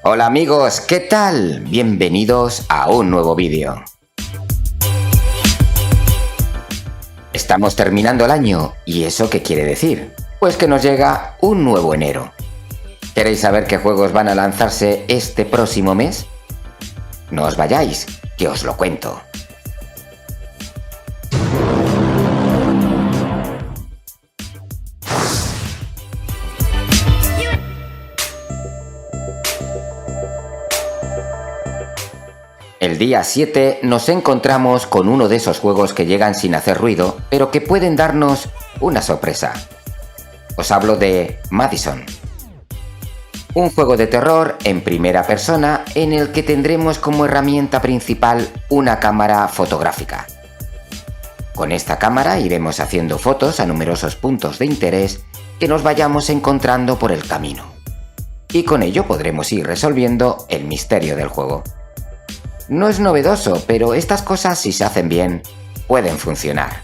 Hola amigos, ¿qué tal? Bienvenidos a un nuevo vídeo. Estamos terminando el año, ¿y eso qué quiere decir? Pues que nos llega un nuevo enero. ¿Queréis saber qué juegos van a lanzarse este próximo mes? No os vayáis, que os lo cuento. El día 7 nos encontramos con uno de esos juegos que llegan sin hacer ruido, pero que pueden darnos una sorpresa. Os hablo de Madison. Un juego de terror en primera persona en el que tendremos como herramienta principal una cámara fotográfica. Con esta cámara iremos haciendo fotos a numerosos puntos de interés que nos vayamos encontrando por el camino. Y con ello podremos ir resolviendo el misterio del juego. No es novedoso, pero estas cosas, si se hacen bien, pueden funcionar.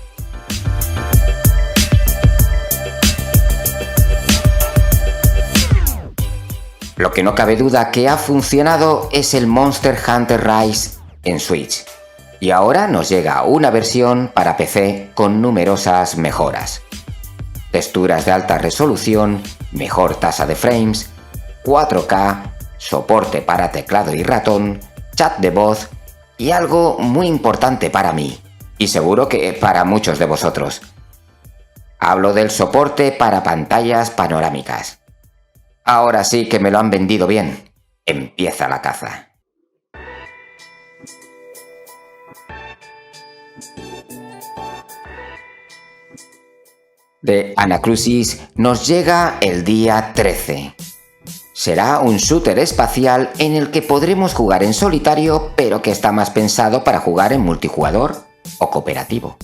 Lo que no cabe duda que ha funcionado es el Monster Hunter Rise en Switch. Y ahora nos llega una versión para PC con numerosas mejoras. Texturas de alta resolución, mejor tasa de frames, 4K, soporte para teclado y ratón, chat de voz y algo muy importante para mí, y seguro que para muchos de vosotros. Hablo del soporte para pantallas panorámicas. Ahora sí que me lo han vendido bien. Empieza la caza. The Anacrusis nos llega el día 13. Será un shooter espacial en el que podremos jugar en solitario, pero que está más pensado para jugar en multijugador o cooperativo.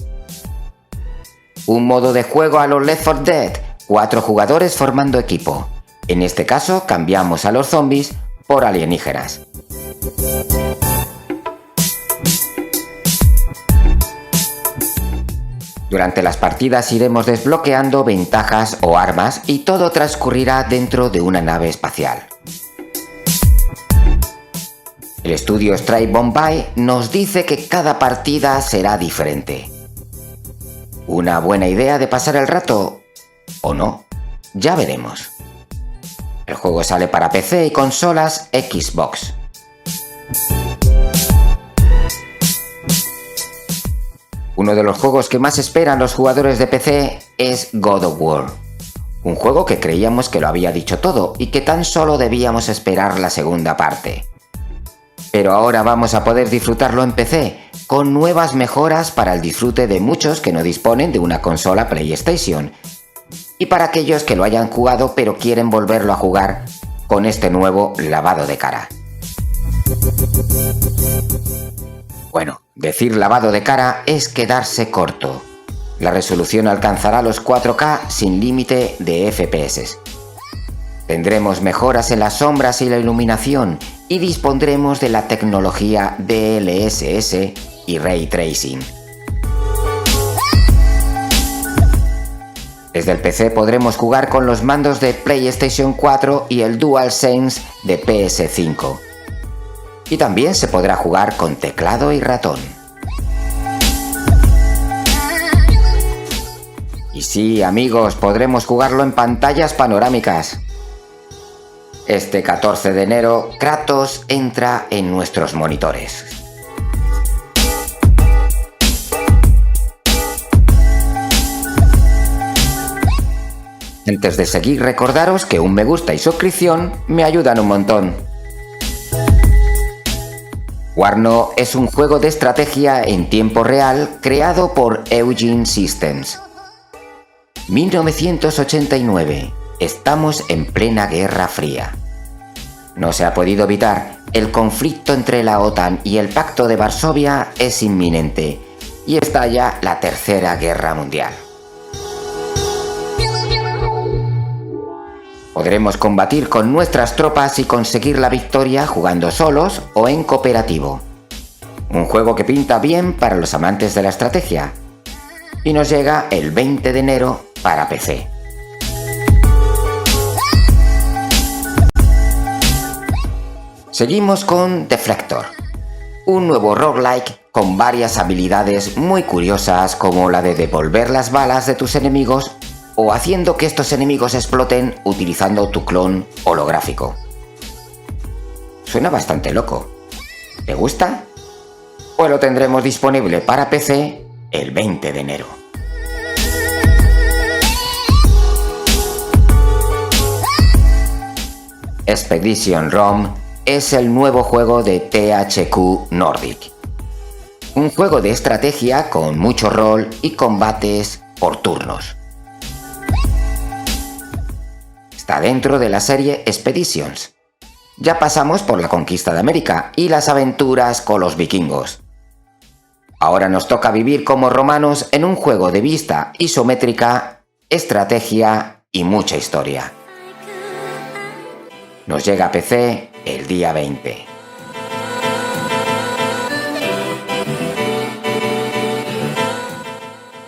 Un modo de juego a los Left 4 Dead, 4 jugadores formando equipo. En este caso cambiamos a los zombies por alienígenas. Durante las partidas iremos desbloqueando ventajas o armas y todo transcurrirá dentro de una nave espacial. El estudio Strike Bombay nos dice que cada partida será diferente. ¿Una buena idea de pasar el rato? ¿O no? Ya veremos. El juego sale para PC y consolas Xbox. Uno de los juegos que más esperan los jugadores de PC es God of War. Un juego que creíamos que lo había dicho todo y que tan solo debíamos esperar la segunda parte. Pero ahora vamos a poder disfrutarlo en PC, con nuevas mejoras para el disfrute de muchos que no disponen de una consola PlayStation, y para aquellos que lo hayan jugado pero quieren volverlo a jugar con este nuevo lavado de cara. Bueno, decir lavado de cara es quedarse corto. La resolución alcanzará los 4K sin límite de FPS. Tendremos mejoras en las sombras y la iluminación y dispondremos de la tecnología DLSS y Ray Tracing. Desde el PC podremos jugar con los mandos de PlayStation 4 y el DualSense de PS5. Y también se podrá jugar con teclado y ratón. Y sí, amigos, podremos jugarlo en pantallas panorámicas. Este 14 de enero, Kratos entra en nuestros monitores. Antes de seguir, recordaros que un me gusta y suscripción me ayudan un montón. Warno es un juego de estrategia en tiempo real creado por Eugene Systems. 1989. Estamos en plena Guerra Fría. No se ha podido evitar. El conflicto entre la OTAN y el Pacto de Varsovia es inminente y estalla la Tercera Guerra Mundial. Podremos combatir con nuestras tropas y conseguir la victoria jugando solos o en cooperativo. Un juego que pinta bien para los amantes de la estrategia. Y nos llega el 20 de enero para PC. Seguimos con Deflector, un nuevo roguelike con varias habilidades muy curiosas como la de devolver las balas de tus enemigos o haciendo que estos enemigos exploten utilizando tu clon holográfico. Suena bastante loco. ¿Te gusta? Pues lo tendremos disponible para PC el 20 de enero. Expedition Rome es el nuevo juego de THQ Nordic. Un juego de estrategia con mucho rol y combates por turnos. Está dentro de la serie Expeditions. Ya pasamos por la conquista de América y las aventuras con los vikingos. Ahora nos toca vivir como romanos en un juego de vista isométrica, estrategia y mucha historia. Nos llega a PC el día 20.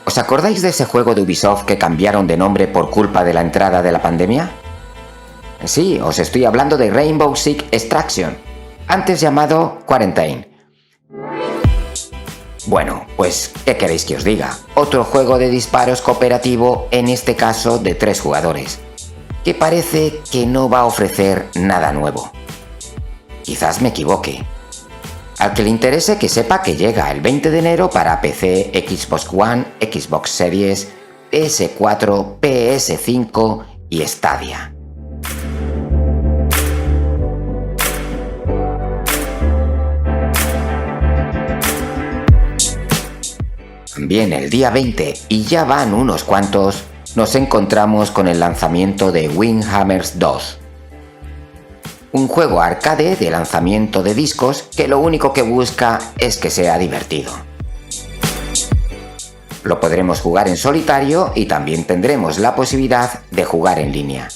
¿Os acordáis de ese juego de Ubisoft que cambiaron de nombre por culpa de la entrada de la pandemia? Sí, os estoy hablando de Rainbow Six Extraction, antes llamado Quarantine. Bueno, pues, ¿qué queréis que os diga? Otro juego de disparos cooperativo, en este caso de 3 jugadores, que parece que no va a ofrecer nada nuevo. Quizás me equivoque. Al que le interese que sepa que llega el 20 de enero para PC, Xbox One, Xbox Series, PS4, PS5 y Stadia. También el día 20, y ya van unos cuantos, nos encontramos con el lanzamiento de Windhammers 2. Un juego arcade de lanzamiento de discos que lo único que busca es que sea divertido. Lo podremos jugar en solitario y también tendremos la posibilidad de jugar en línea.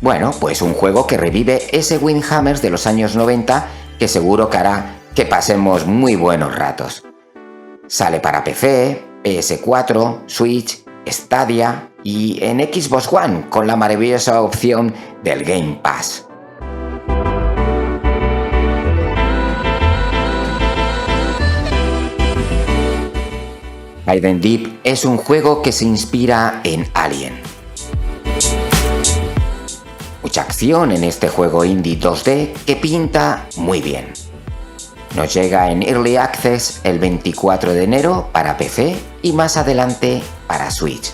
Bueno, pues un juego que revive ese Windhammers de los años 90 que seguro que hará que pasemos muy buenos ratos. Sale para PC, PS4, Switch, Stadia y en Xbox One con la maravillosa opción del Game Pass. Hidden Deep es un juego que se inspira en Alien. Mucha acción en este juego indie 2D que pinta muy bien. Nos llega en Early Access el 24 de enero para PC y más adelante para Switch.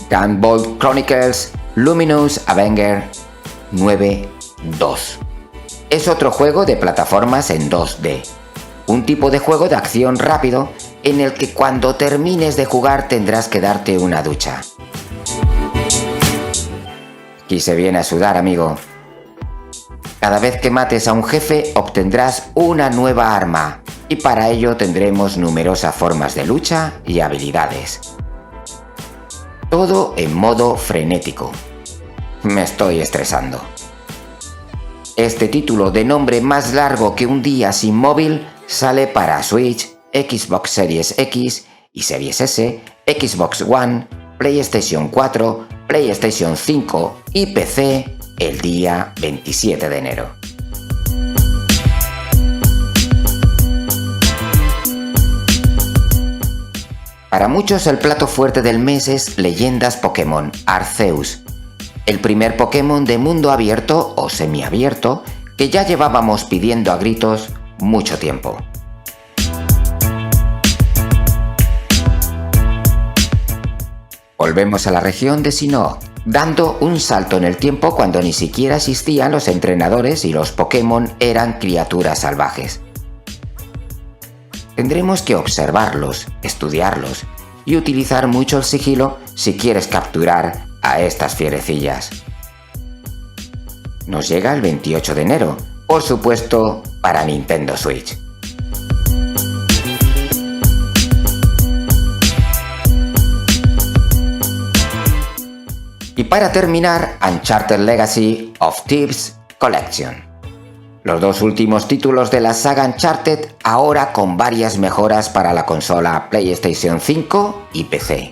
Gunvolt Chronicles Luminous Avenger 9-2. Es otro juego de plataformas en 2D. Un tipo de juego de acción rápido en el que cuando termines de jugar tendrás que darte una ducha. Aquí se viene a sudar, amigo. Cada vez que mates a un jefe obtendrás una nueva arma y para ello tendremos numerosas formas de lucha y habilidades. Todo en modo frenético. Me estoy estresando. Este título de nombre más largo que un día sin móvil sale para Switch, Xbox Series X y Series S, Xbox One, PlayStation 4, PlayStation 5 y PC el día 27 de enero. Para muchos el plato fuerte del mes es Leyendas Pokémon Arceus, el primer Pokémon de mundo abierto o semiabierto que ya llevábamos pidiendo a gritos mucho tiempo. Volvemos a la región de Sinnoh, dando un salto en el tiempo cuando ni siquiera existían los entrenadores y los Pokémon eran criaturas salvajes. Tendremos que observarlos, estudiarlos y utilizar mucho el sigilo si quieres capturar a estas fierecillas. Nos llega el 28 de enero, por supuesto para Nintendo Switch. Y para terminar, Uncharted Legacy of Thieves Collection. Los dos últimos títulos de la saga Uncharted, ahora con varias mejoras para la consola PlayStation 5 y PC.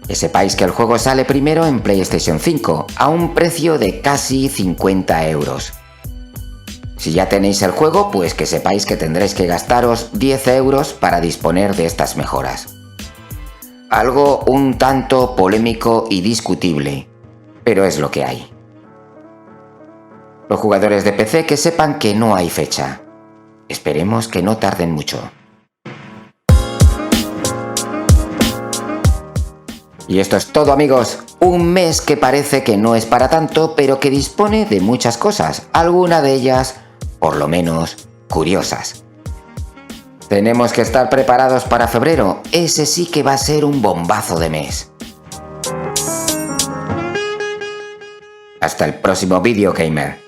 Que sepáis que el juego sale primero en PlayStation 5, a un precio de casi 50 euros. Si ya tenéis el juego, pues que sepáis que tendréis que gastaros 10 euros para disponer de estas mejoras. Algo un tanto polémico y discutible, pero es lo que hay. Los jugadores de PC que sepan que no hay fecha. Esperemos que no tarden mucho. Y esto es todo, amigos. Un mes que parece que no es para tanto, pero que dispone de muchas cosas, alguna de ellas, por lo menos, curiosas. Tenemos que estar preparados para febrero, ese sí que va a ser un bombazo de mes. Hasta el próximo vídeo, gamer.